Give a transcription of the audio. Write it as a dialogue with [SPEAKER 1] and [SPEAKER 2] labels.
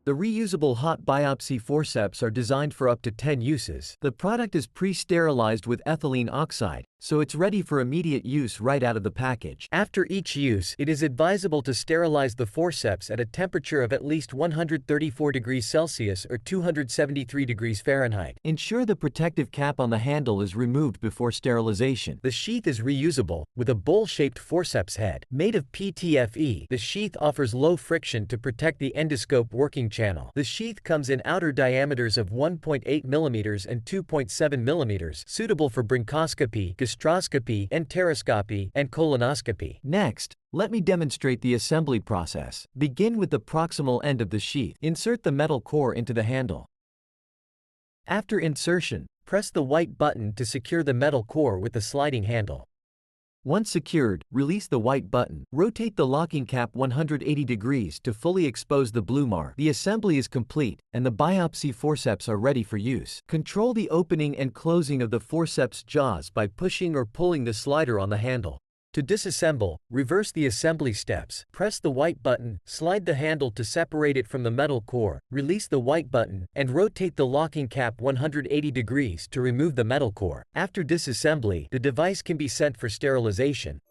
[SPEAKER 1] The reusable hot biopsy forceps are designed for up to 10 uses. The product is pre-sterilized with ethylene oxide, so it's ready for immediate use right out of the package. After each use, it is advisable to sterilize the forceps at a temperature of at least 134 degrees Celsius or 273 degrees Fahrenheit. Ensure the protective cap on the handle is removed before sterilization. The sheath is reusable, with a bowl-shaped forceps head. Made of PTFE, the sheath offers low friction to protect the endoscope working channel. The sheath comes in outer diameters of 1.8 mm and 2.7 mm, suitable for bronchoscopy, gastroscopy, enteroscopy, and colonoscopy. Next, let me demonstrate the assembly process. Begin with the proximal end of the sheath. Insert the metal core into the handle. After insertion, press the white button to secure the metal core with the sliding handle. Once secured, release the white button. Rotate the locking cap 180 degrees to fully expose the blue mark. The assembly is complete, and the biopsy forceps are ready for use. Control the opening and closing of the forceps jaws by pushing or pulling the slider on the handle. To disassemble, reverse the assembly steps. Press the white button, slide the handle to separate it from the metal core, release the white button, and rotate the locking cap 180 degrees to remove the metal core. After disassembly, the device can be sent for sterilization.